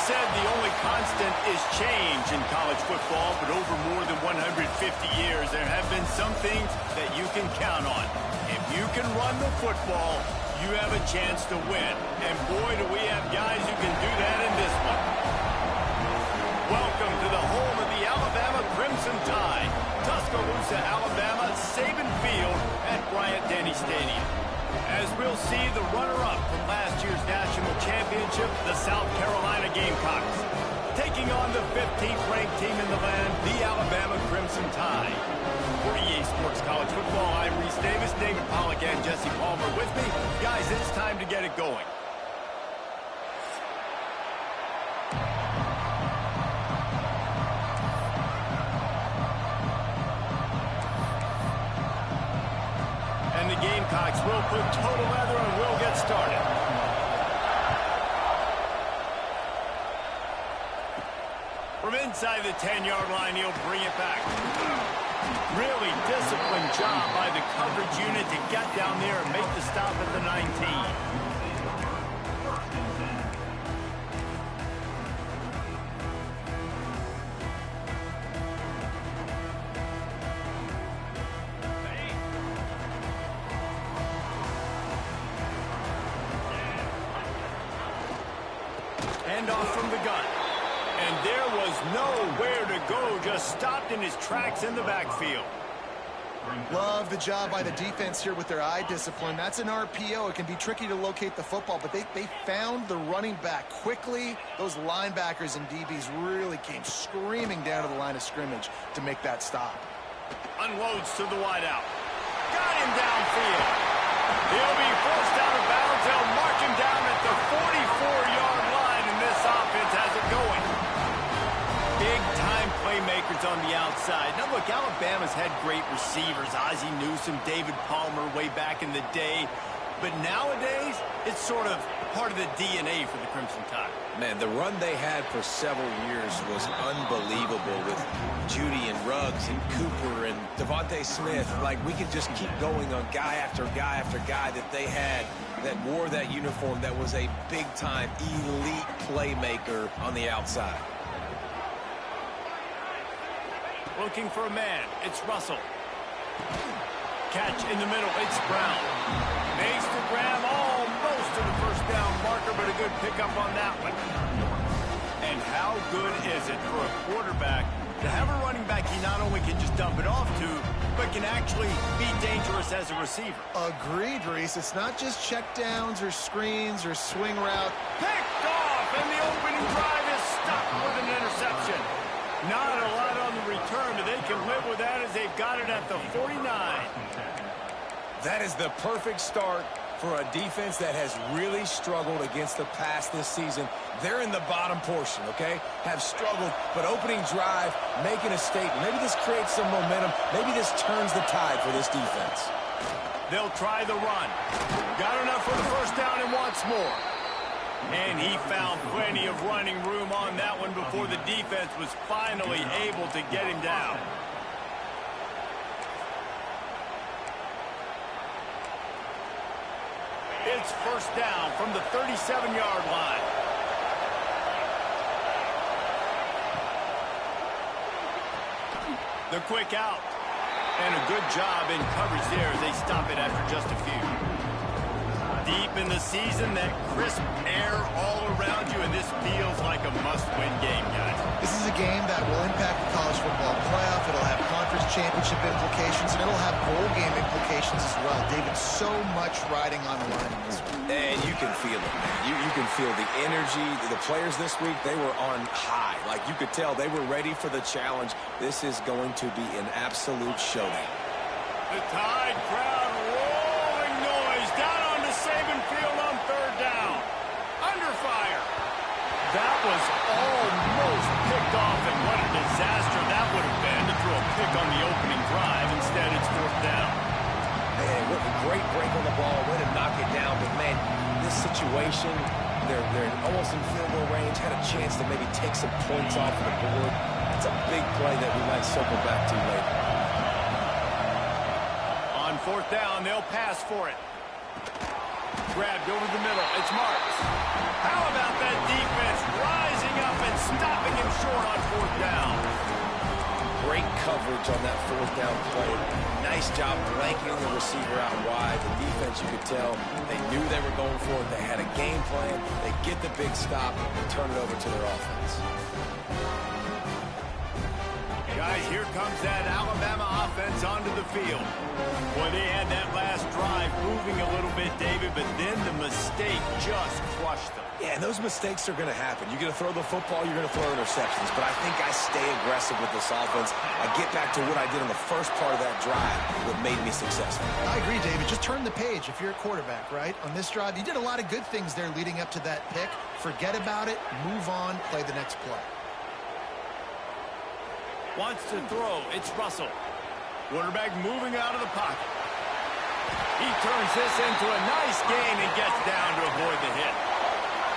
said the only constant is change in college football, but over more than 150 years, there have been some things that you can count on. If you can run the football, you have a chance to win. And boy, do we have guys who can do that in this one. Welcome to the home of the Alabama Crimson Tide. Tuscaloosa, Alabama, Saban Field at Bryant-Denny Stadium. As we'll see the runner-up from last year's national championship, the South Carolina Gamecocks, taking on the 15th ranked team in the land, the Alabama Crimson Tide. For EA Sports College Football, I'm Reese Davis, David Pollack, and Jesse Palmer with me. Guys, it's time to get it going. And the Gamecocks will put total leather and we'll get started. From inside the 10-yard line, he'll bring it back. Really disciplined job by the coverage unit to get down there and make the stop at the 19. Off from the gun. And there was nowhere to go, just stopped in his tracks in the backfield. Love the job by the defense here with their eye discipline. That's an RPO. It can be tricky to locate the football, but they found the running back quickly. Those linebackers and DBs really came screaming down to the line of scrimmage to make that stop. Unloads to the wideout. Got him downfield. He'll be forced out of bounds. They'll mark him down at the 44-yard line. This offense has it going. Big-time playmakers on the outside. Now, look, Alabama's had great receivers. Ozzie Newsome, David Palmer way back in the day. But nowadays, it's sort of part of the DNA for the Crimson Tide. Man, the run they had for several years was unbelievable with Judy and Ruggs and Cooper and Devontae Smith. Like, we could just keep going on guy after guy after guy that they had that wore that uniform that was a big-time elite playmaker on the outside. Looking for a man. It's Russell. Catch in the middle. It's Brown. Makes the grab almost to the first down marker, but a good pickup on that one. And how good is it for a quarterback to have a running back he not only can just dump it off to, but can actually be dangerous as a receiver? Agreed, Reese. It's not just checkdowns or screens or swing route. Picked off, and the opening drive is stopped with an interception. Not a lot on the return, but they can live with that as they've got it at the 49. That is the perfect start for a defense that has really struggled against the pass this season. They're in the bottom portion, okay? Have struggled, but opening drive, making a statement. Maybe this creates some momentum. Maybe this turns the tide for this defense. They'll try the run. Got enough for the first down and wants more. And he found plenty of running room on that one before the defense was finally able to get him down. It's first down from the 37-yard line. The quick out. And a good job in coverage there as they stop it after just a few. Deep in the season, that crisp air all around you, and this feels like a must-win game, guys. This is a game that will impact the college football playoff. It'll have conference championship implications, and it'll have bowl game implications as well. David, so much riding on the line in this one. And you can feel it, man. You can feel the energy. The players this week, they were on high. Like, you could tell they were ready for the challenge. This is going to be an absolute showdown. The Tide crowd rolling noise down onto Saban Field on third down. Under fire. That was almost picked off, and what a disaster that would have been to throw a pick on the opening drive. Instead, it's fourth down. Man, what a great break on the ball. Way to knock it down. But, man, this situation, they're almost in field goal range. Had a chance to maybe take some points off of the board. It's a big play that we might circle back to later. On fourth down, they'll pass for it. Grabbed over the middle. It's Marks. How about that defense rising and stopping him short on 4th down. Great coverage on that 4th down play. Nice job blanking the receiver out wide. The defense, you could tell, they knew they were going for it. They had a game plan. They get the big stop and turn it over to their offense. Guys, here comes that Alabama offense onto the field. Boy, they had that last drive moving a little bit, David, but then the mistake just crushed them. Yeah, and those mistakes are going to happen. You're going to throw the football, you're going to throw interceptions. But I think I stay aggressive with this offense. I get back to what I did on the first part of that drive, what made me successful. I agree, David. Just turn the page if you're a quarterback, right? On this drive, you did a lot of good things there leading up to that pick. Forget about it, move on, play the next play. Wants to throw. It's Russell. Quarterback moving out of the pocket. He turns this into a nice gain and gets down to avoid the hit.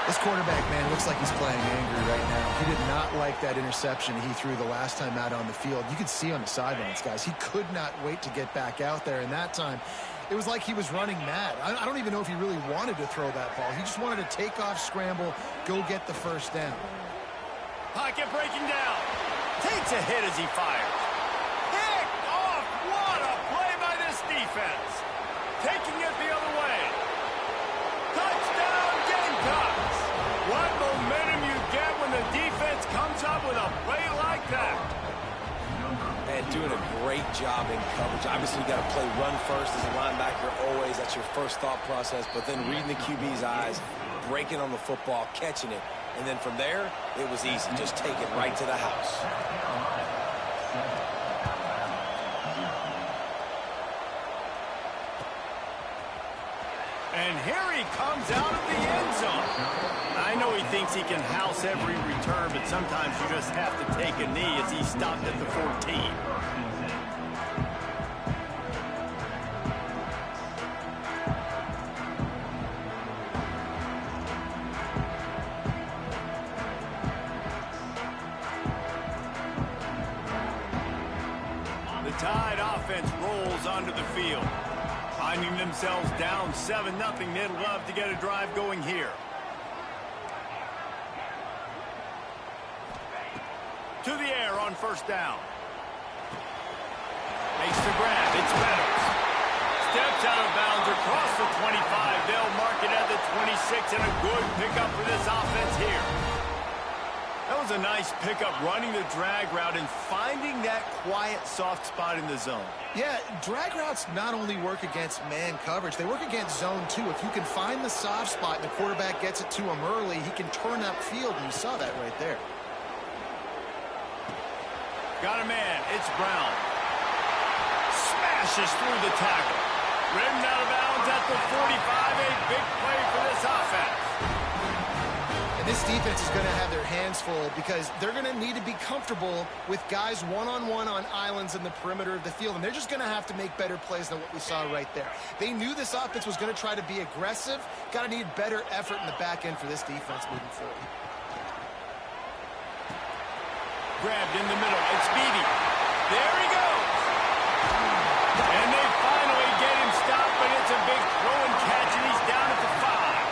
This quarterback, man, looks like he's playing angry right now. He did not like that interception he threw the last time out on the field. You could see on the sidelines, guys. He could not wait to get back out there. And that time, it was like he was running mad. I don't even know if he really wanted to throw that ball. He just wanted to take off, scramble, go get the first down. Pocket breaking down. Takes a hit as he fires. Picked off. What a play by this defense. Taking it the other way. Touchdown Gamecocks. What momentum you get when the defense comes up with a play like that. And doing a great job in coverage. Obviously, you got to play run first as a linebacker always. That's your first thought process. But then reading the QB's eyes, breaking on the football, catching it. And then from there, it was easy. Just take it right to the house. And here he comes out of the end zone. I know he thinks he can house every return, but sometimes you just have to take a knee as he stopped at the 14. The Tide offense rolls onto the field. Finding themselves down 7-0, they'd love to get a drive going here. To the air on 1st down. Makes the grab. It's Meadows. Steps out of bounds across the 25. They'll mark it at the 26, and a good pickup for this offense here. That was a nice pickup, running the drag route and finding that quiet, soft spot in the zone. Yeah, drag routes not only work against man coverage, they work against zone too. If you can find the soft spot and the quarterback gets it to him early, he can turn upfield, and you saw that right there. Got a man. It's Brown. Smashes through the tackle. Rimmed out of bounds at the 45. A big play for this offense. And this defense is going to have their hands full because they're going to need to be comfortable with guys one-on-one on islands in the perimeter of the field. And they're just going to have to make better plays than what we saw right there. They knew this offense was going to try to be aggressive. Got to need better effort in the back end for this defense moving forward. Grabbed in the middle. It's Beebe. There he goes. And they finally get him stopped, but it's a big throw and catch, and he's down at the 5.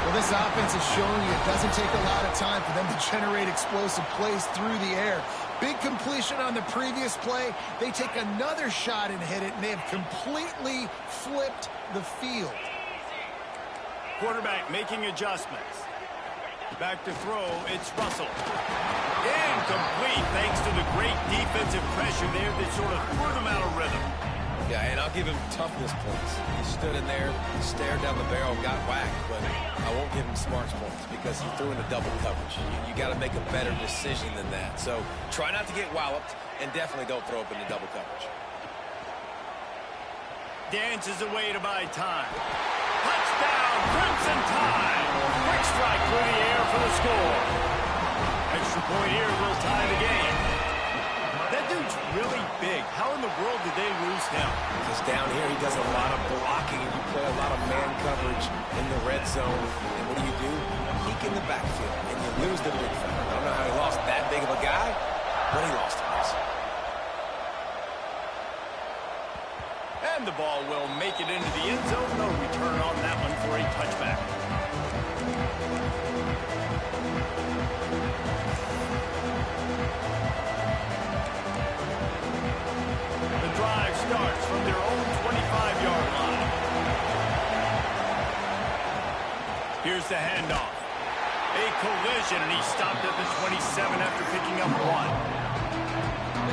Well, this offense is showing you it doesn't take a lot of time for them to generate explosive plays through the air. Big completion on the previous play. They take another shot and hit it, and they have completely flipped the field. Quarterback making adjustments. Back to throw. It's Russell. Incomplete thanks to the great defensive pressure there that sort of threw them out of rhythm. Yeah, and I'll give him toughness points. He stood in there, stared down the barrel, got whacked, but I won't give him smarts points because he threw into double coverage. You got to make a better decision than that. So try not to get walloped, and definitely don't throw up into double coverage. Dances away to buy time. Touchdown, Crimson Tide. Quick strike through the air for the score. Extra point here will tie the game. That dude's really big. How in the world did they lose him? Because down here he does a lot of blocking, and you play a lot of man coverage in the red zone. And what do? Peek in the backfield, and you lose the big fella. I don't know how he lost that big of a guy, but he lost him. And the ball will make it into the end zone. No return on that one for a touchback. drive starts from their own 25-yard line. Here's the handoff. A collision, and he stopped at the 27 after picking up 1.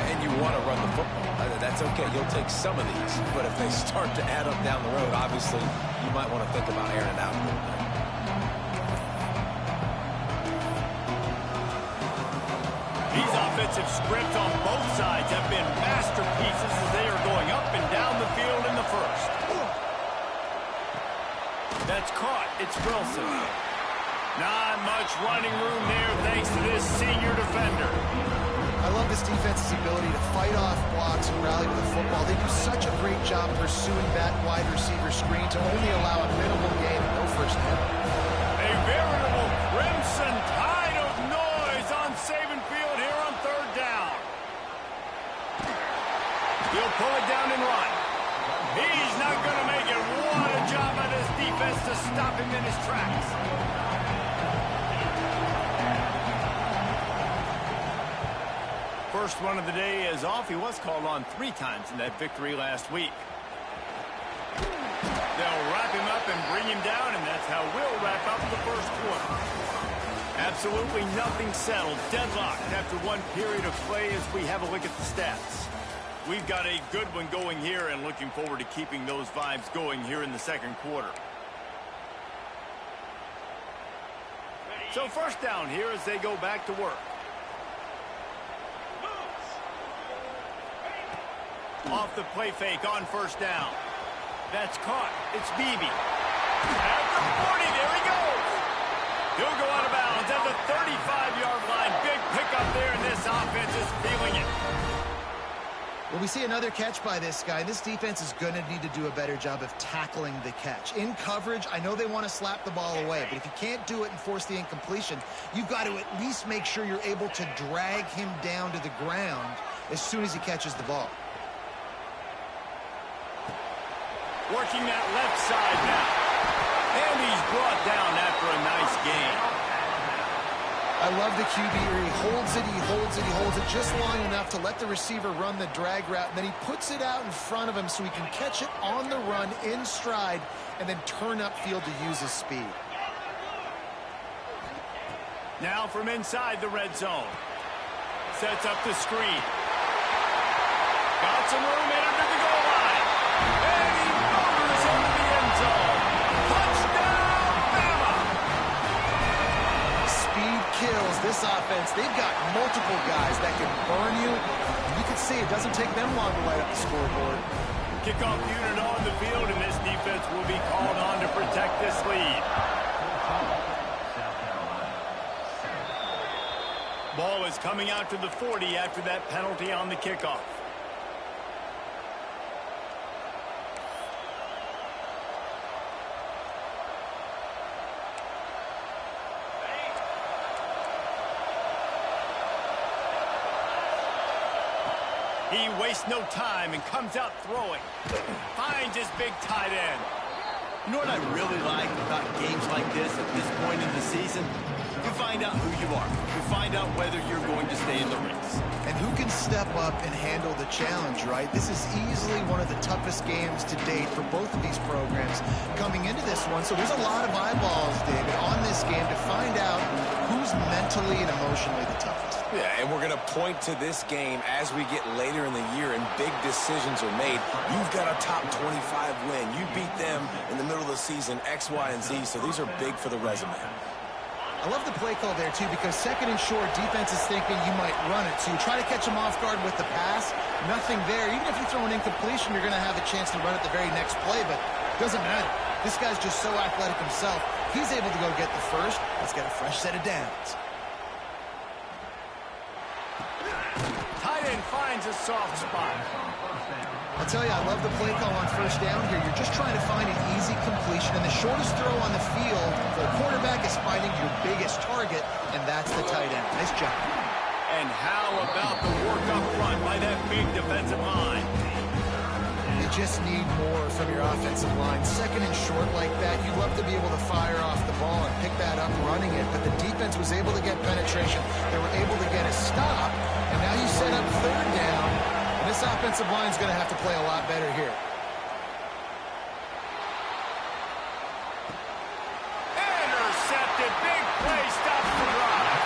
And you want to run the football. That's okay. You'll take some of these. But if they start to add up down the road, obviously, you might want to think about airing it out a little bit. These offensive scripts on both sides have been masterpieces as they are going up and down the field in the first. That's caught. It's Wilson. Not much running room there thanks to this senior defender. I love this defense's ability to fight off blocks and rally to the football. They do such a great job pursuing that wide receiver screen to only allow a minimal gain and no first down. A veritable crimson tide of noise on Saban Field here on third down. He'll pull it down and run. He's not going to make it. What a job by this defense to stop him in his tracks. First run of the day is off. He was called on 3 times in that victory last week. They'll wrap him up and bring him down, and that's how we'll wrap up the first quarter. Absolutely nothing settled. Deadlocked after one period of play as we have a look at the stats. We've got a good one going here and looking forward to keeping those vibes going here in the second quarter. So first down here as they go back to work. Off the play fake on first down. That's caught. It's Beebe. At the 40, there he goes. He'll go out of bounds at the 35-yard line. Big pickup there, and this offense is feeling it. Well, we see another catch by this guy. This defense is going to need to do a better job of tackling the catch. In coverage, I know they want to slap the ball away, but if you can't do it and force the incompletion, you've got to at least make sure you're able to drag him down to the ground as soon as he catches the ball. Working that left side now. And he's brought down after a nice gain. I love the QB here. He holds it, he holds it, he holds it just long enough to let the receiver run the drag route, and then he puts it out in front of him so he can catch it on the run in stride and then turn upfield to use his speed. Now from inside the red zone. Sets up the screen. Got some room in under the goal line. And he motors into the end zone. Touchdown, Bama! Speed kills this offense. They've got multiple guys that can burn you. You can see it doesn't take them long to light up the scoreboard. Kickoff unit on the field, and this defense will be called on to protect this lead. Ball is coming out to the 40 after that penalty on the kickoff. He wastes no time and comes out throwing. Finds his big tight end. You know what I really like about games like this at this point in the season? You find out who you are. You find out whether you're going to stay in the race. And who can step up and handle the challenge, right? This is easily one of the toughest games to date for both of these programs coming into this one. So there's a lot of eyeballs, David, on this game to find out who's mentally and emotionally the toughest. Yeah, and we're going to point to this game as we get later in the year and big decisions are made. You've got a top 25 win. You beat them in the middle of the season, X, Y, and Z, so these are big for the resume. I love the play call there, too, because second and short, defense is thinking you might run it. So you try to catch them off guard with the pass, nothing there. Even if you throw an incompletion, you're going to have a chance to run it the very next play, but it doesn't matter. This guy's just so athletic himself. He's able to go get the first. Let's get a fresh set of downs. Tight end finds a soft spot. I'll tell you, I love the play call on first down here. You're just trying to find an easy completion, and the shortest throw on the field for the quarterback is finding your biggest target, and that's the tight end. Nice job. And how about the work up front by that big defensive line? You just need more from your offensive line. Second and short like that, you'd love to be able to fire off the ball and pick that up running it, but the defense was able to get penetration. They were able to get a stop, and now you set up third down. This This offensive line is going to have to play a lot better here. Intercepted. Big play. Stops the drive.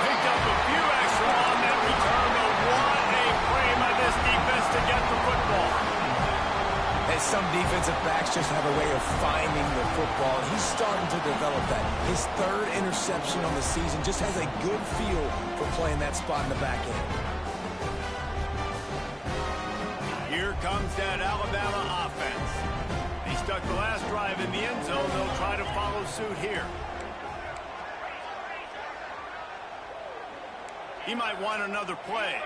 Picked up a few extra on that return, but what a play by this defense to get the football. And some defensive backs just have a way of finding the football. He's starting to develop that. His third interception on the season just has a good feel for playing that spot in the back end. Here comes that Alabama offense. He stuck the last drive in the end zone. They'll try to follow suit here. He might want another play.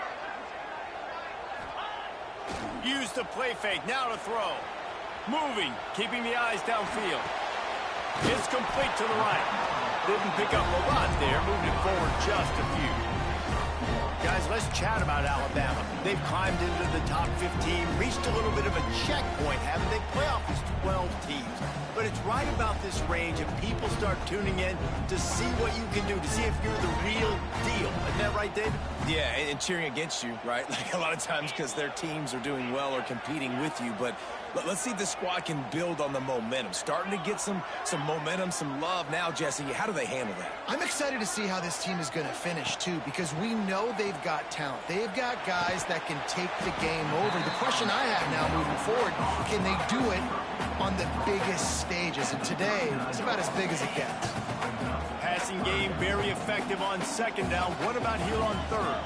Use the play fake. Now to throw. Moving. Keeping the eyes downfield. It's complete to the right. Didn't pick up a lot there. Moved it forward just a few. Guys, let's chat about Alabama. They've climbed into the top 15, reached a little bit of a checkpoint, haven't they? Playoff is 12 teams. But it's right about this range, and people start tuning in to see what you can do, to see if you're the real deal. Isn't that right, David? Yeah, and cheering against you, right? Like a lot of times because their teams are doing well or competing with you. But let's see if the squad can build on the momentum. Starting to get some momentum, some love now, Jesse. How do they handle that? I'm excited to see how this team is going to finish, too, because we know they've got talent. They've got guys that can take the game over. The question I have now moving forward, can they do it on the biggest stages? And today, it's about as big as it gets. Passing game very effective on second down. What about here on third?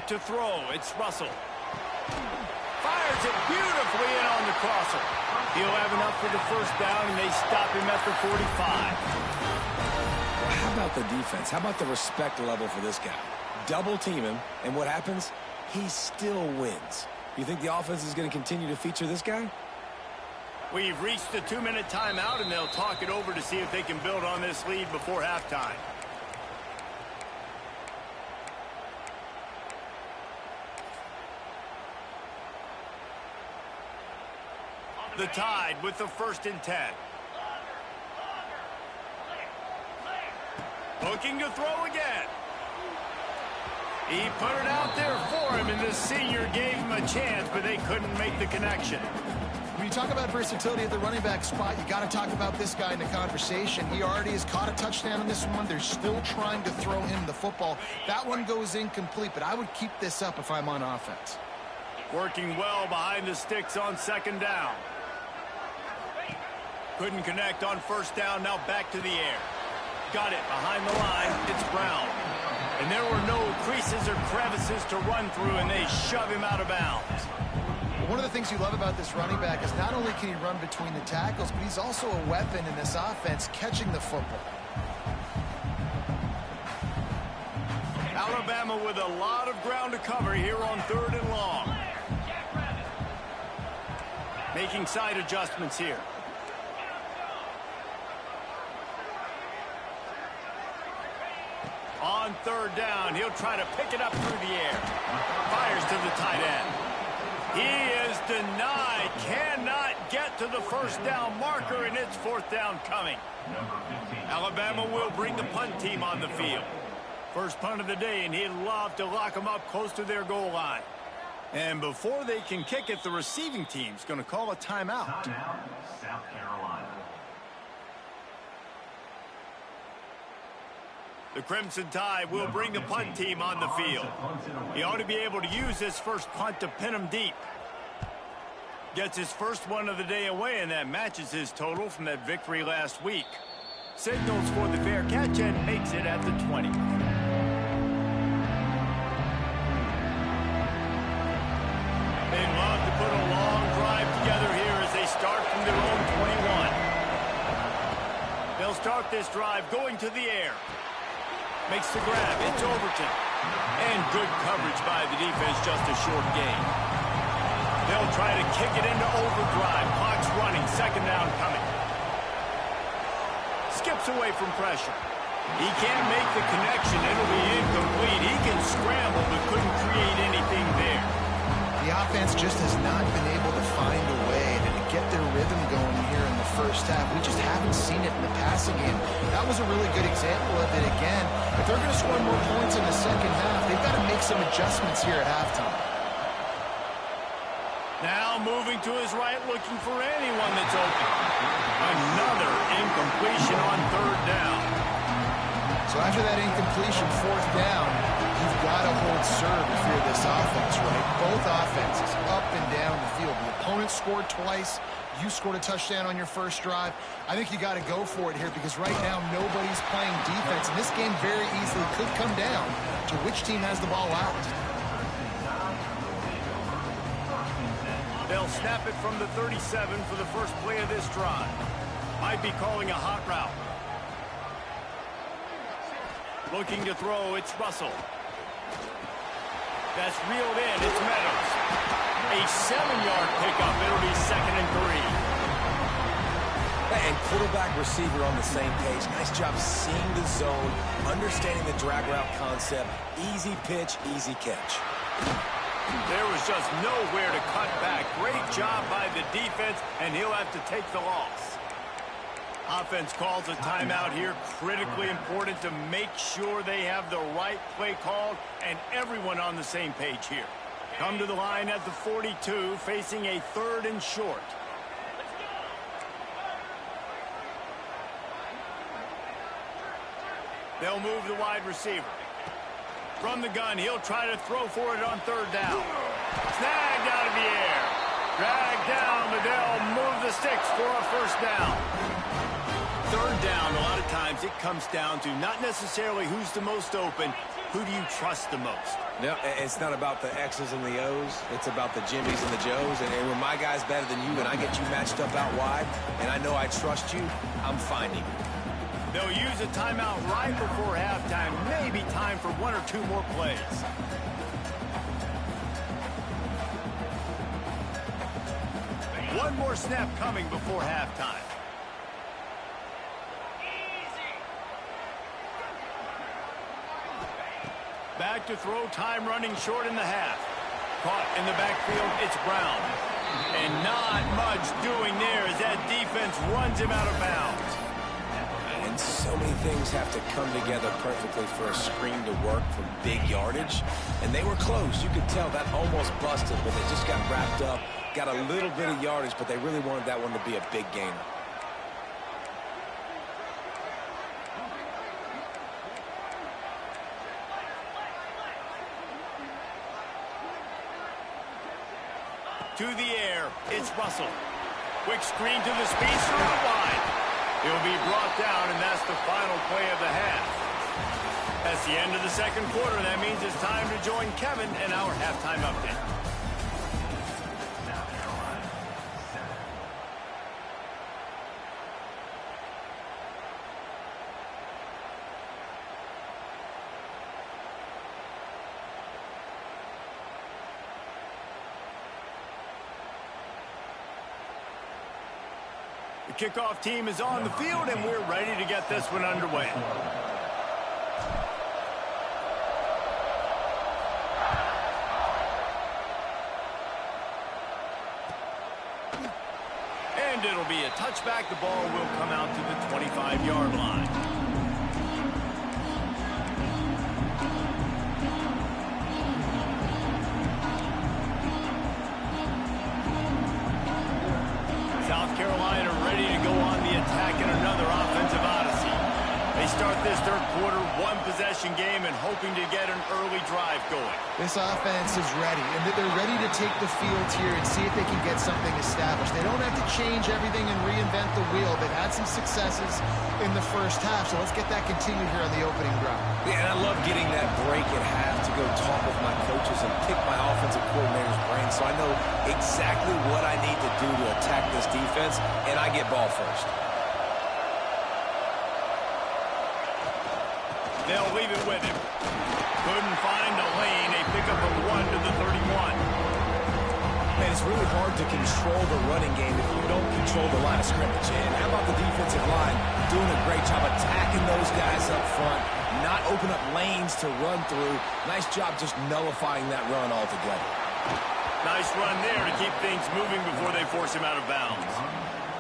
To throw, it's Russell. Fires it beautifully in on the crosser. He'll have enough for the first down, and they stop him at the 45. How about the defense? How about the respect level for this guy? Double team him, and what happens? He still wins. You think the offense is going to continue to feature this guy? We've reached the 2-minute timeout, and they'll talk it over to see if they can build on this lead before halftime. The Tide with the 1st and 10. Looking to throw again. He put it out there for him, and the senior gave him a chance, but they couldn't make the connection. When you talk about versatility at the running back spot, you got to talk about this guy in the conversation. He already has caught a touchdown in this one. They're still trying to throw him the football. That one goes incomplete, but I would keep this up if I'm on offense. Working well behind the sticks on second down. Couldn't connect on first down. Now back to the air. Got it behind the line. It's Brown. And there were no creases or crevices to run through, and they shove him out of bounds. One of the things you love about this running back is not only can he run between the tackles, but he's also a weapon in this offense catching the football. Alabama with a lot of ground to cover here on 3rd and long. Making side adjustments here. On 3rd down, he'll try to pick it up through the air. Fires to the tight end. He is denied. Cannot get to the first down marker, and it's 4th down coming. Alabama will bring the punt team on the field. First punt of the day, and he'd love to lock them up close to their goal line. And before they can kick it, the receiving team's going to call a timeout. Timeout, South Carolina. The Crimson Tide will bring the punt team on the field. He ought to be able to use this first punt to pin him deep. Gets his first one of the day away, and that matches his total from that victory last week. Signals for the fair catch and makes it at the 20. They'd love to put a long drive together here as they start from their own 21. They'll start this drive going to the air. Makes the grab. It's Overton. And good coverage by the defense, just a short gain. They'll try to kick it into overdrive. Clock's running. Second down coming. Skips away from pressure. He can't make the connection. It'll be incomplete. He can scramble, but couldn't create anything there. The offense just has not been able to find a way to get their rhythm going here in the first half. We just haven't seen it in the passing game. That was a really good example of it again. If they're going to score more points in the second half, they've got to make some adjustments here at halftime. Now moving to his right, looking for anyone that's open. Another incompletion on third down. So after that incompletion, fourth down, you've got to hold serve if you're this offense, right? Both offenses up and down the field. The opponent scored twice. You scored a touchdown on your first drive. I think you got to go for it here because right now nobody's playing defense. And this game very easily could come down to which team has the ball out. They'll snap it from the 37 for the first play of this drive. Might be calling a hot route. Looking to throw, it's Russell. That's reeled in, it's Meadows. A 7-yard pickup, it'll be 2nd and 3. And quarterback receiver on the same page. Nice job seeing the zone, understanding the drag route concept. Easy pitch, easy catch. There was just nowhere to cut back. Great job by the defense, and he'll have to take the loss. Offense calls a timeout here. Critically important to make sure they have the right play called and everyone on the same page here. Come to the line at the 42, facing a 3rd and short. They'll move the wide receiver. From the gun, he'll try to throw for it on 3rd down. Snagged out of the air. Dragged down, but they'll move the sticks for a 1st down. 3rd down, a lot of times it comes down to not necessarily who's the most open, who do you trust the most? No, it's not about the X's and the O's. It's about the Jimmies and the Joes. And when my guy's better than you and I get you matched up out wide, and I know I trust you, I'm finding you. They'll use a timeout right before halftime. Maybe time for 1 or 2 more plays. One more snap coming before halftime. Back to throw, time running short in the half. Caught in the backfield, it's Brown. And not much doing there as that defense runs him out of bounds. And so many things have to come together perfectly for a screen to work for big yardage. And they were close. You could tell that almost busted, but they just got wrapped up, got a little bit of yardage, but they really wanted that one to be a big gainer. To the air, it's Russell. Quick screen to the speedster out wide. He'll be brought down, and that's the final play of the half. That's the end of the 2nd quarter. That means it's time to join Kevin in our halftime update. The kickoff team is on the field, and we're ready to get this one underway. And it'll be a touchback. The ball will come out to the 25-yard line. South Carolina ready to go on the attack in another offensive odyssey. They start this 3rd quarter, 1-possession game and hoping to get an early drive going. This offense is ready, and they're ready to take the field here and see if they can get something established. They don't have to change everything and reinvent the wheel. They've had some successes in the first half, so let's get that continued here on the opening drive. Yeah, and I love getting that break at half to go talk with my coaches and pick my offensive coordinator's brain so I know exactly what I need to do to attack this defense, and I get ball first. They'll leave it with him. Couldn't find a lane. A pickup of 1 to the 31. Man, it's really hard to control the running game if you don't control the line of scrimmage. And how about the defensive line doing a great job attacking those guys up front, not open up lanes to run through. Nice job just nullifying that run altogether. Nice run there to keep things moving before they force him out of bounds.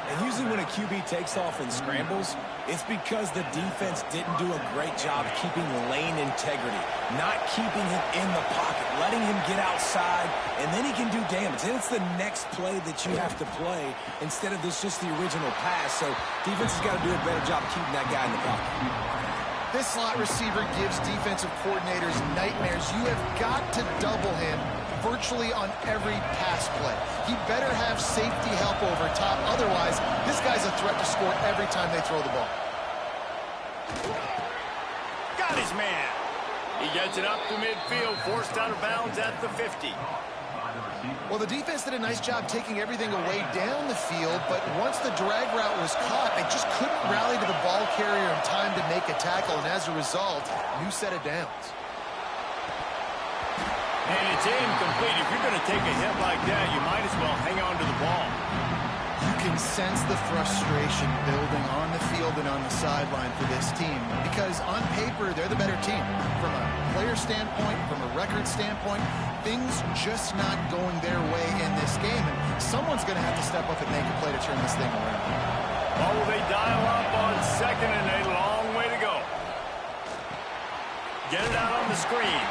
And usually when a QB takes off and scrambles, it's because the defense didn't do a great job keeping lane integrity, not keeping him in the pocket, letting him get outside, and then he can do damage. Then it's the next play that you have to play instead of just the original pass. So defense has got to do a better job keeping that guy in the pocket. This slot receiver gives defensive coordinators nightmares. You have got to double him virtually on every pass play. He better have safety help over top. Otherwise, this guy's a threat to score every time they throw the ball. Got his man. He gets it up to midfield, forced out of bounds at the 50. Well, the defense did a nice job taking everything away down the field, but once the drag route was caught, they just couldn't rally to the ball carrier in time to make a tackle, and as a result, new set of downs. And it's incomplete. If you're going to take a hit like that, you might as well hang on to the ball. You can sense the frustration building on the field and on the sideline for this team because on paper, they're the better team. From a player standpoint, from a record standpoint, things just not going their way in this game. And someone's going to have to step up and make a play to turn this thing around. Oh, they dial up on second and a long way to go. Get it out on the screen.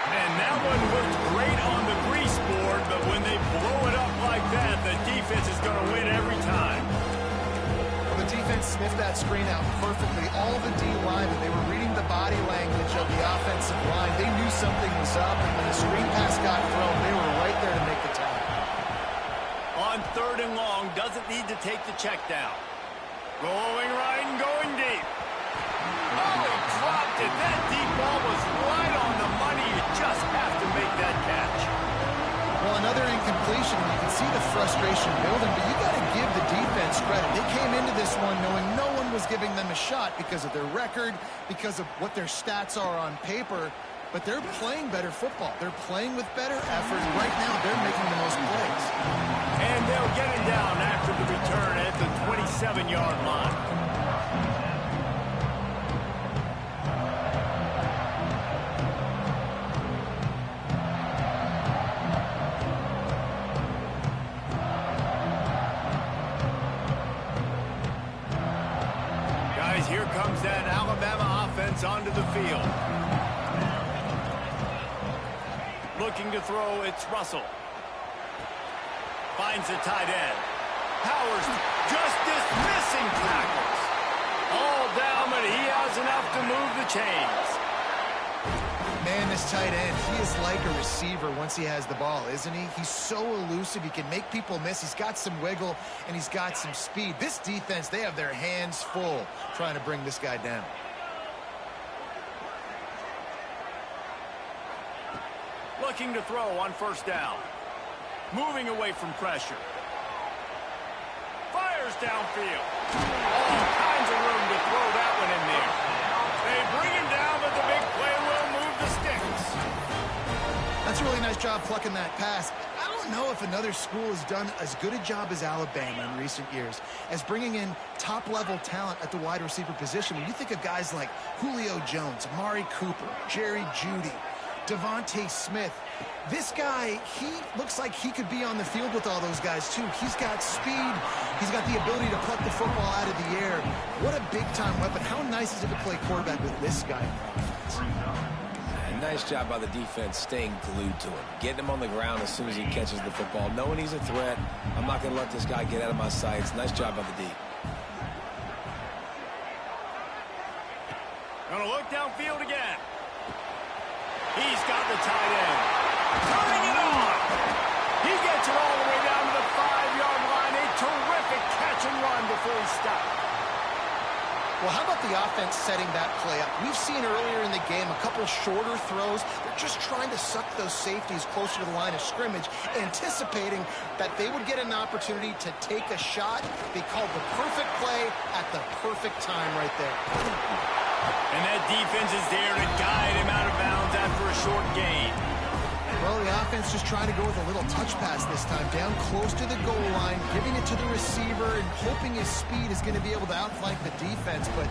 And that one looked great on the grease board, but when they blow it up like that, the defense is going to win every time. Well, the defense sniffed that screen out perfectly. All the D linemen, they were reading the body language of the offensive line. They knew something was up, and when the screen pass got thrown, they were right there to make the tackle. On third and long, doesn't need to take the check down. Going right and going deep. Oh, he dropped it. That deep ball was right on the money. You just have to make that catch. Well, another incompletion, and you can see the frustration building, but you got to give the defense credit. They came into this one knowing no one was giving them a shot because of their record, because of what their stats are on paper, but they're playing better football. They're playing with better effort. Right now, they're making the most plays. And they'll get it down after the return at the 27-yard line. Here comes that Alabama offense onto the field. Looking to throw, it's Russell. Finds the tight end. Powers just dismissing tackles. All down, but he has enough to move the chains. Man, this tight end, he is like a receiver once he has the ball, isn't he? He's so elusive. He can make people miss. He's got some wiggle, and he's got some speed. This defense, they have their hands full trying to bring this guy down. Looking to throw on first down. Moving away from pressure. Fires downfield. All kinds of room to throw that one in there. They bring him down, but the big play will move the sticks. That's a really nice job plucking that pass. I don't know if another school has done as good a job as Alabama in recent years as bringing in top-level talent at the wide receiver position. When you think of guys like Julio Jones, Amari Cooper, Jerry Jeudy, Devontae Smith, this guy, he looks like he could be on the field with all those guys, too. He's got speed. He's got the ability to pluck the football out of the air. What a big-time weapon. How nice is it to play quarterback with this guy in the offense? Nice job by the defense staying glued to him, getting him on the ground as soon as he catches the football, knowing he's a threat. I'm not going to let this guy get out of my sights. Nice job by the D. Gonna look downfield again. He's got the tight end. Turning it on. He gets it all the way down to the 5-yard line. A terrific catch and run before he stopped. Well, how about the offense setting that play up? We've seen earlier in the game a couple shorter throws. They're just trying to suck those safeties closer to the line of scrimmage, anticipating that they would get an opportunity to take a shot. They called the perfect play at the perfect time right there. And that defense is there to guide him out of bounds after a short gain. Well, the offense just trying to go with a little touch pass this time, down close to the goal line, giving it to the receiver and hoping his speed is going to be able to outflank the defense, but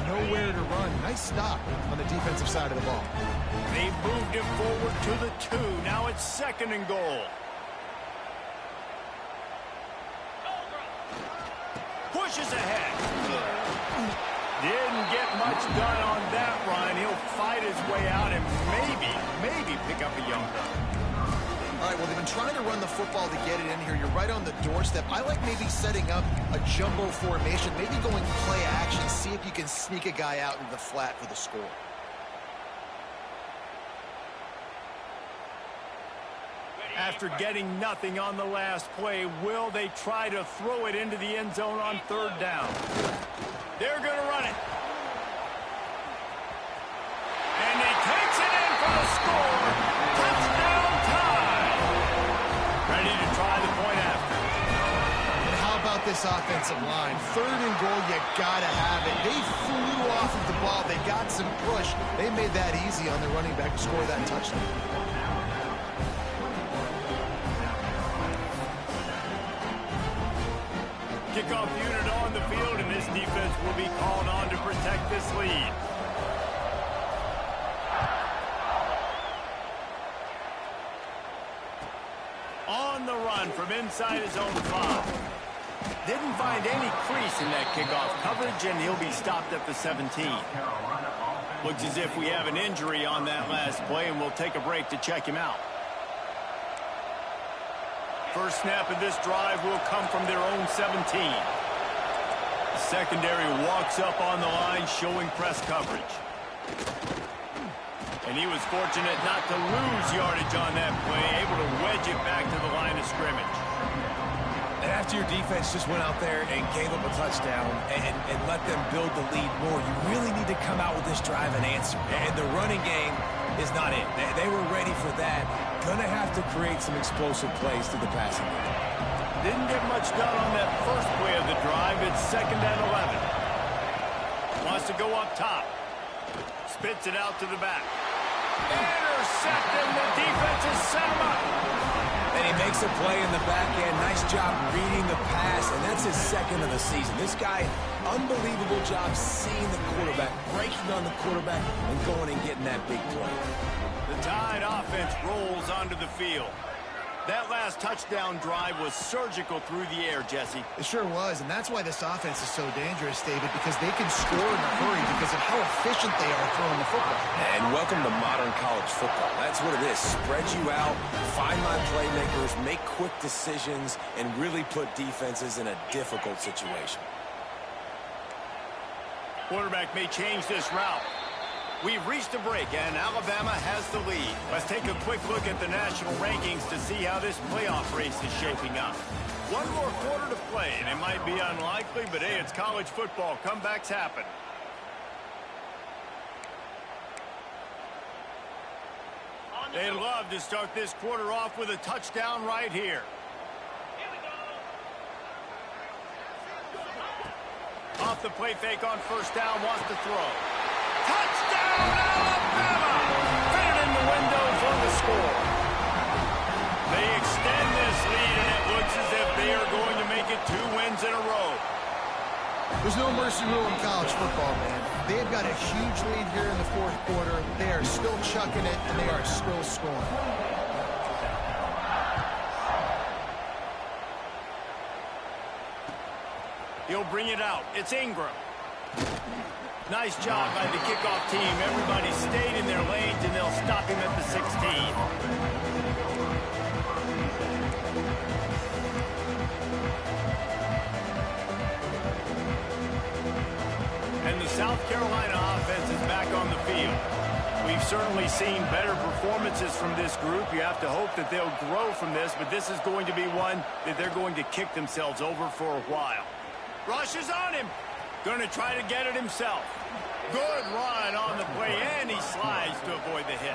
nowhere to run. Nice stop on the defensive side of the ball. They moved it forward to the 2. Now it's second and goal. pushes ahead. Didn't get much done on that run. He'll fight his way out and maybe pick up a young run. All right, well, they've been trying to run the football to get it in here. You're right on the doorstep. I like maybe setting up a jumbo formation, maybe going play action, see if you can sneak a guy out into the flat for the score. After getting nothing on the last play, will they try to throw it into the end zone on third down? They're going to run it. And he takes it in for the score. Touchdown time. Ready to try the point after. And how about this offensive line? Third and goal, you got to have it. They flew off of the ball. They got some push. They made that easy on the running back to score that touchdown. Kickoff unit on the field, and this defense will be called on to protect this lead. On the run from inside his own 5. Didn't find any crease in that kickoff coverage, and he'll be stopped at the 17. Looks as if we have an injury on that last play, and we'll take a break to check him out. First snap of this drive will come from their own 17. The secondary walks up on the line, showing press coverage. And he was fortunate not to lose yardage on that play, able to wedge it back to the line of scrimmage. And after your defense just went out there and gave up a touchdown and let them build the lead more, you really need to come out with this drive and answer. And the running game is not it. They were ready for that. Gonna have to create some explosive plays through the passing game. Didn't get much done on that first play of the drive. It's 2nd and 11. Wants to go up top. Spits it out to the back. Intercepted. The defense has set him up. And he makes a play in the back end. Nice job reading the pass, and that's his 2nd of the season. This guy, unbelievable job seeing the quarterback, breaking on the quarterback, and going and getting that big play. The Tide offense rolls onto the field. That last touchdown drive was surgical through the air, Jesse. It sure was, and that's why this offense is so dangerous, David, because they can score in a hurry because of how efficient they are throwing the football. And welcome to modern college football. That's what it is. Spread you out, find my playmakers, make quick decisions, and really put defenses in a difficult situation. Quarterback may change this route. We've reached a break, and Alabama has the lead. Let's take a quick look at the national rankings to see how this playoff race is shaping up. One more quarter to play, and it might be unlikely, but hey, it's college football. Comebacks happen. They'd love to start this quarter off with a touchdown right here. Off the play fake on first down, wants to throw. Touchdown, Alabama! Fitted in the window for the score. They extend this lead, and it looks as if they are going to make it 2 wins in a row. There's no mercy rule in college football, man. They've got a huge lead here in the 4th quarter. They are still chucking it, and they are still scoring. He'll bring it out. It's Ingram. Nice job by the kickoff team. Everybody stayed in their lanes, and they'll stop him at the 16. And the South Carolina offense is back on the field. We've certainly seen better performances from this group. You have to hope that they'll grow from this, but this is going to be one that they're going to kick themselves over for a while. Rush is on him. Going to try to get it himself. Good run on the play, and he slides to avoid the hit.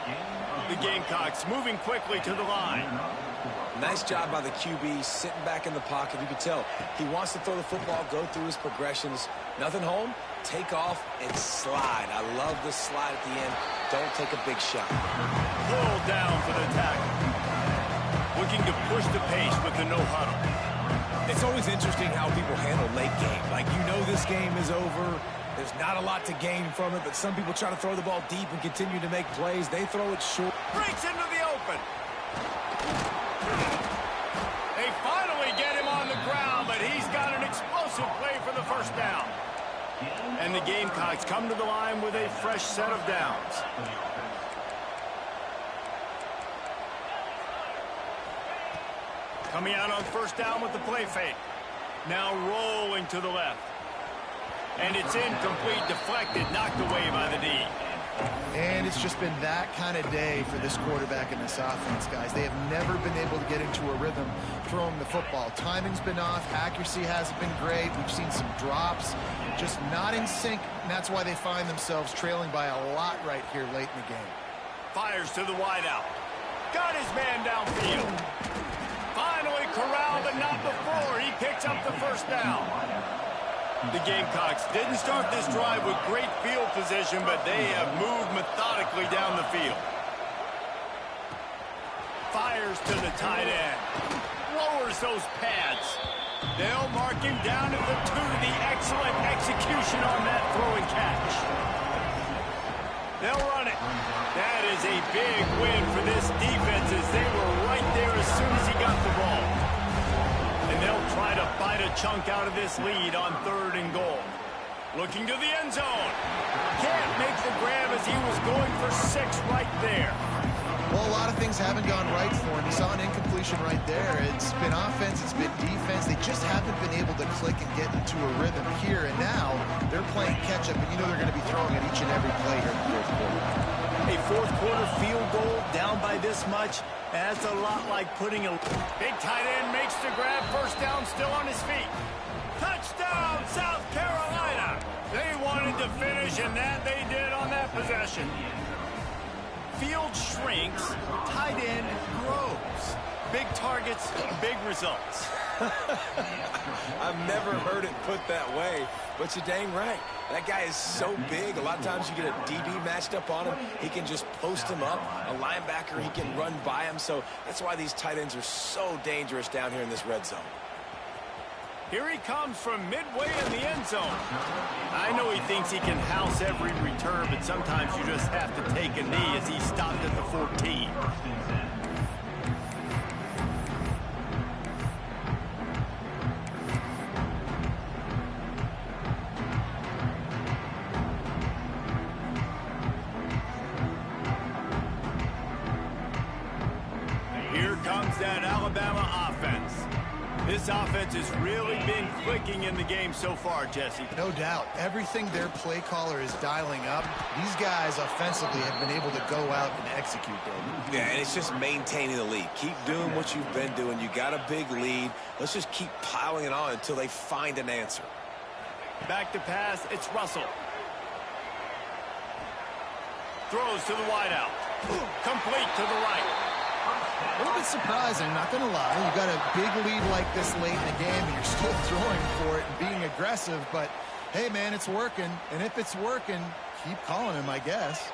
The Gamecocks moving quickly to the line. Nice job by the QB, sitting back in the pocket. You can tell he wants to throw the football, go through his progressions. Nothing home, take off, and slide. I love the slide at the end. Don't take a big shot. Pulled down for the tackle. Looking to push the pace with the no huddle. It's always interesting how people handle late game. Like, you know this game is over. There's not a lot to gain from it, but some people try to throw the ball deep and continue to make plays. They throw it short. Breaks into the open. They finally get him on the ground, but he's got an explosive play for the first down. And the Gamecocks come to the line with a fresh set of downs. Coming out on first down with the play fake. Now rolling to the left. And it's incomplete, deflected, knocked away by the D. And it's just been that kind of day for this quarterback and this offense, guys. They have never been able to get into a rhythm throwing the football. Timing's been off. Accuracy hasn't been great. We've seen some drops. Just not in sync, and that's why they find themselves trailing by a lot right here late in the game. Fires to the wideout. Got his man downfield. Finally corralled, but not before. He picks up the first down. The Gamecocks didn't start this drive with great field position, but they have moved methodically down the field. Fires to the tight end. Lowers those pads. They'll mark him down at the 2 to the excellent execution on that throw and catch. They'll run it. That is a big win for this defense as they were right there as soon as he got the ball. And they'll try to bite a chunk out of this lead on 3rd and goal. Looking to the end zone. Can't make the grab as he was going for 6 right there. Well, a lot of things haven't gone right for him. He saw an incompletion right there. It's been offense, it's been defense. They just haven't been able to click and get into a rhythm here. And now they're playing catch-up, and you know they're going to be throwing at each and every play here in the 4th quarter. A 4th quarter field goal down by this much. That's a lot like putting a big tight end makes the grab, first down, still on his feet. Touchdown, South Carolina. They wanted to finish, and that they did on that possession. Field shrinks, tight end grows. Big targets, big results. I've never heard it put that way, but you're dang right. That guy is so big. A lot of times you get a DB matched up on him. He can just post him up. A linebacker, he can run by him. So that's why these tight ends are so dangerous down here in this red zone. Here he comes from midway in the end zone. I know he thinks he can house every return, but sometimes you just have to take a knee as he stopped at the 14. Here comes that Alabama offense. This offense has really been clicking in the game so far, Jesse. No doubt. Everything their play caller is dialing up, these guys offensively have been able to go out and execute, David. Yeah, and it's just maintaining the lead. Keep doing what you've been doing. You got a big lead. Let's just keep piling it on until they find an answer. Back to pass, it's Russell. Throws to the wideout. Complete to the right. A little bit surprising, not going to lie. You got a big lead like this late in the game, and you're still throwing for it and being aggressive. But, hey, man, it's working. And if it's working, keep calling him, I guess.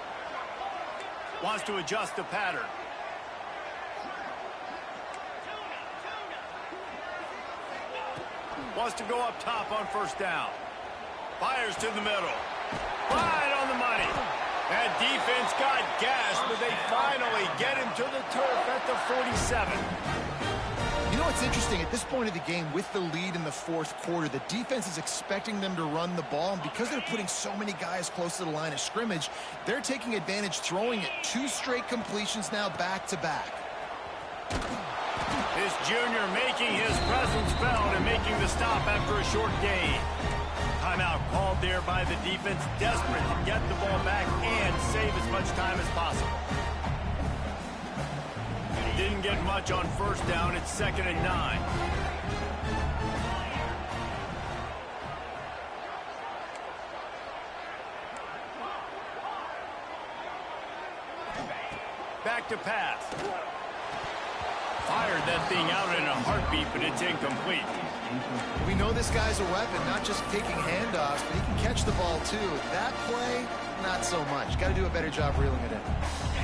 Wants to adjust the pattern. Wants to go up top on first down. Fires to the middle. Right on the money. That defense got gashed, but they finally get him to the turf at the 47. You know what's interesting? At this point of the game, with the lead in the 4th quarter, the defense is expecting them to run the ball, and because they're putting so many guys close to the line of scrimmage, they're taking advantage, throwing it 2 straight completions now back-to-back. This junior making his presence felt and making the stop after a short gain. Timeout called there by the defense, desperate to get the ball back and save as much time as possible. Didn't get much on first down. It's 2nd and 9. Back to pass. Fired that thing out in a heartbeat, but it's incomplete. We know this guy's a weapon, not just taking handoffs, but he can catch the ball too. That play, not so much. Got to do a better job reeling it in.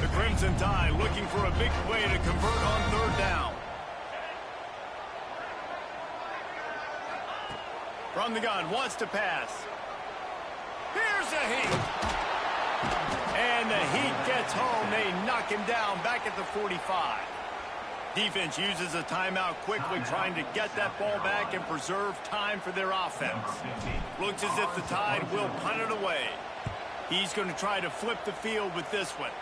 The Crimson Tide looking for a big play to convert on 3rd down. From the gun, wants to pass. Here's the Heat. And the Heat gets home. They knock him down back at the 45. Defense uses a timeout quickly, trying to get that ball back and preserve time for their offense. Looks as if the Tide will punt it away. He's going to try to flip the field with this one.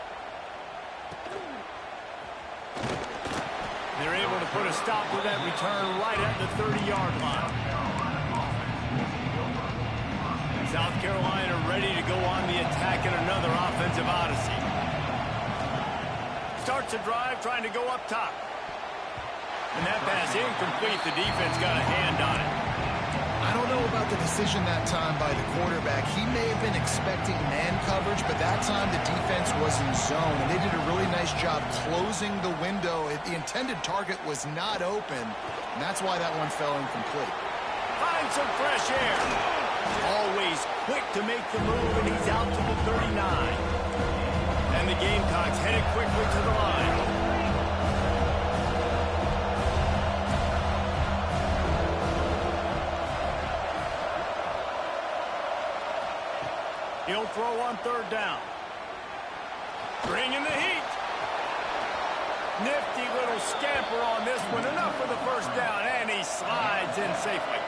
They're able to put a stop to that return right at the 30-yard line. South Carolina ready to go on the attack in another offensive odyssey. Starts a drive trying to go up top. And that pass incomplete. The defense got a hand on it. I don't know about the decision that time by the quarterback. He may have been expecting man coverage, but that time the defense was in zone, and they did a really nice job closing the window. The intended target was not open, and that's why that one fell incomplete. Find some fresh air. Always quick to make the move, and he's out to the 39. And the Gamecocks headed quickly to the line. He'll throw on third down. Bringing the heat. Nifty little scamper on this one. Enough for the first down, and he slides in safely.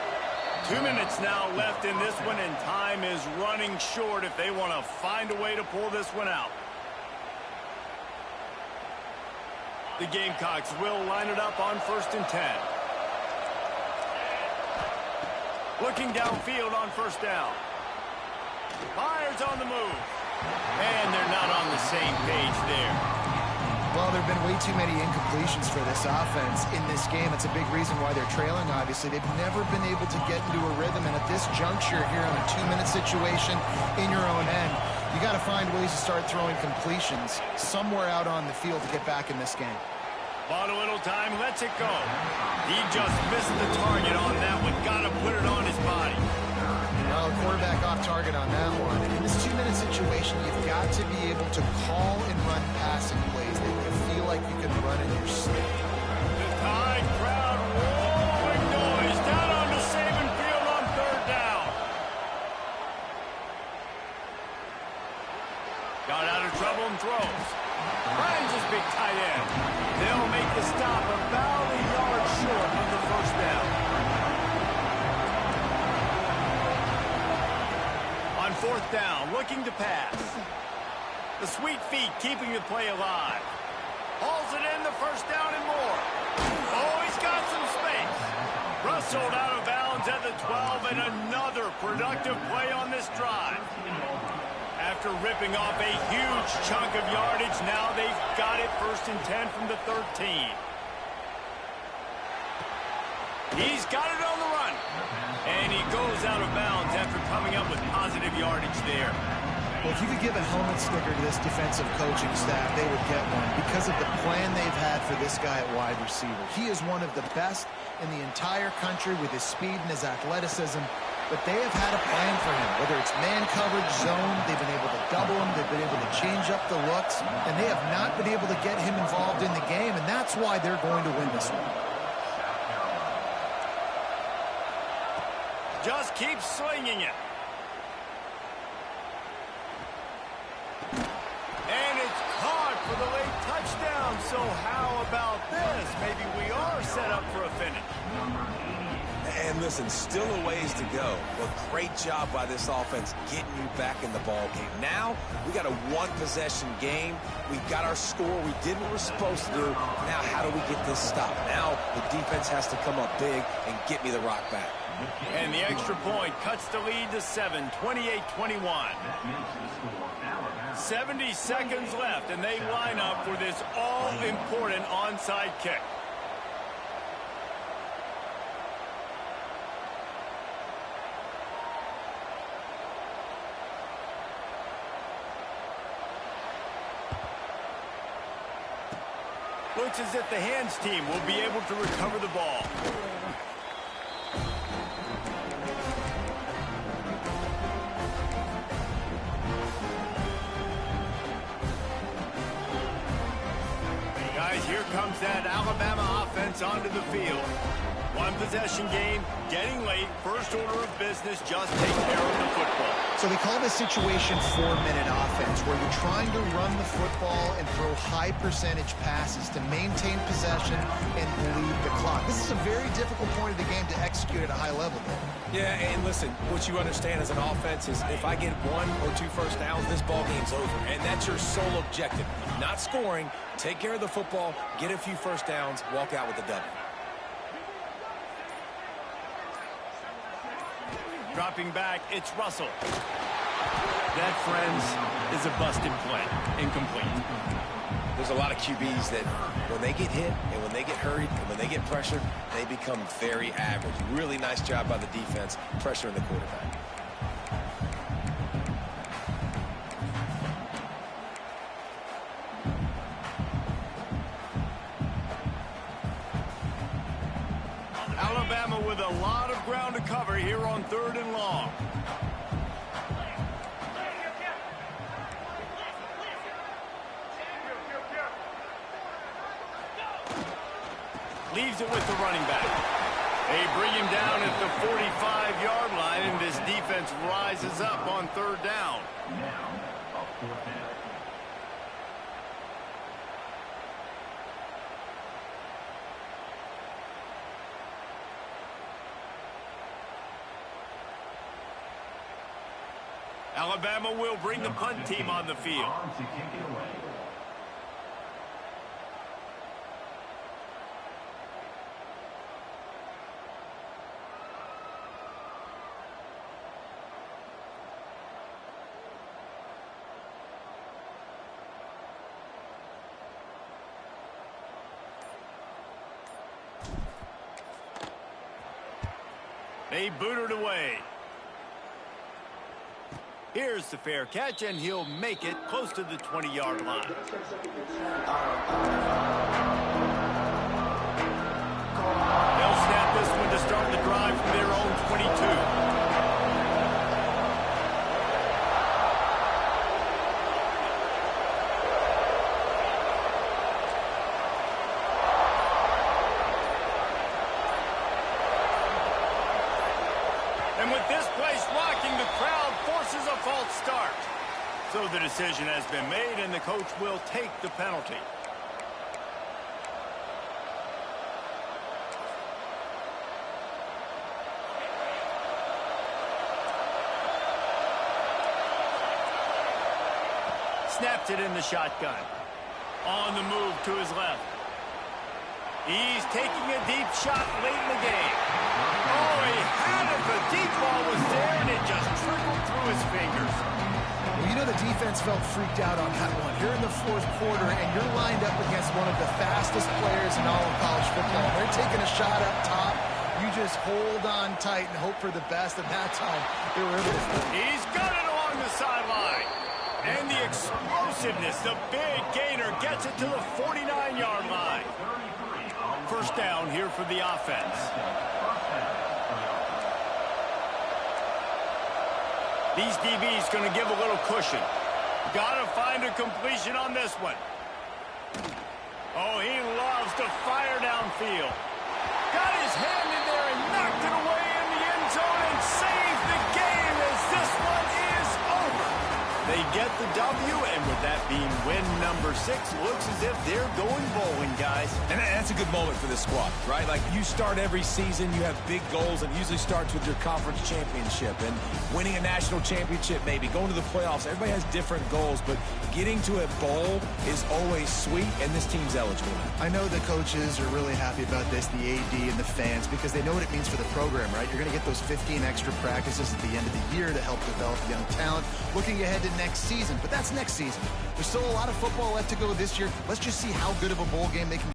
2 minutes now left in this one, and time is running short if they want to find a way to pull this one out. The Gamecocks will line it up on 1st and 10. Looking downfield on first down. Fires on the move. And they're not on the same page there. Well, there have been way too many incompletions for this offense in this game. It's a big reason why they're trailing, obviously. They've never been able to get into a rhythm, and at this juncture here on a 2-minute situation in your own end, you got to find ways to start throwing completions somewhere out on the field to get back in this game. Bought a little time, lets it go. He just missed the target on that one. Got to put it on his body. Well, quarterback off target on that one. In this 2-minute situation, you've got to be able to call and run passing plays that you feel like you can run in your sleep. The Tide crowd roaring noise down onto Saban Field on third down. Got out of trouble and throws. Finds his big tight end. They'll make the stop about a yard short of the first down. On fourth down, looking to pass. The sweet feet keeping the play alive. Hauls it in, the first down and more. Oh, he's got some space. Rustled out of bounds at the 12, and another productive play on this drive. After ripping off a huge chunk of yardage, now they've got it 1st and 10 from the 13. He's got it on the run. And he goes out of bounds after coming up with positive yardage there. Well, if you could give a helmet sticker to this defensive coaching staff, they would get one because of the plan they've had for this guy at wide receiver. He is one of the best in the entire country with his speed and his athleticism, but they have had a plan for him. Whether it's man coverage, zone, they've been able to double him, they've been able to change up the looks, and they have not been able to get him involved in the game, and that's why they're going to win this one. Just keep slinging it. And it's caught for the late touchdown. So how about this? Maybe we are set up for a finish. And listen, still a ways to go, but great job by this offense getting you back in the ball game. Now, we got a one-possession game. We got our score. We did what we're supposed to do. Now, how do we get this stop? Now, the defense has to come up big and get me the rock back. And the extra point cuts the lead to 7, 28-21. 70 seconds left, and they line up for this all-important onside kick. Looks as if the hands team will be able to recover the ball. Guys, here comes that Alabama offense onto the field. One possession game, getting late, first order of business, just take care of the football. So they call this situation 4-minute offense, where you're trying to run the football and throw high percentage passes to maintain possession and bleed the clock. This is a very difficult point of the game to execute at a high level. Yeah, and listen, what you understand as an offense is if I get 1 or 2 first downs, this ball game's over. And that's your sole objective. Not scoring, take care of the football, get a few first downs, walk out with a W. Dropping back, it's Russell. That, friends, is a busted play. Incomplete. There's a lot of QBs that when they get hit and when they get hurried and when they get pressured, they become very average. Really nice job by the defense, pressuring the quarterback. Alabama with a lot of ground to cover here on 3rd and long. Leaves it with the running back. They bring him down at the 45-yard line, and this defense rises up on 3rd down. Now, a 4th down. Alabama will bring the punt team on the field. On to kick it away. They boot it away. Here's the fair catch, and he'll make it close to the 20-yard line. They'll snap this one to start the drive from their own 22. And with this place rocking, the crowd forces a false start. So the decision has been made, and the coach will take the penalty. Snaps it in the shotgun. On the move to his left. He's taking a deep shot late in the game. Oh, he had it. The deep ball was there, and it just trickled through his fingers. Well, you know the defense felt freaked out on that one. You're in the 4th quarter, and you're lined up against one of the fastest players in all of college football. They're taking a shot up top. You just hold on tight and hope for the best. At that time, they were able to... He's got it along the sideline. And the explosiveness, the big gainer, gets it to the 49-yard line. First down here for the offense. These DBs going to give a little cushion. Got to find a completion on this one. Oh, he loves to fire downfield. Got his hand in there and knocked it away in the end zone and saved the game as this one is over. They get the W, and with that being win number 6, looks as if they're going bowling, guys. And that's a good moment for this squad, right? Like, you start every season, you have big goals, and it usually starts with your conference championship and winning a national championship, maybe going to the playoffs. Everybody has different goals, but getting to a bowl is always sweet, and this team's eligible. I know the coaches are really happy about this, the AD and the fans, because they know what it means for the program, right? You're going to get those 15 extra practices at the end of the year to help develop young talent. Looking ahead to next season, but that's next season. There's still a lot of football left to go this year. Let's just see how good of a bowl game they can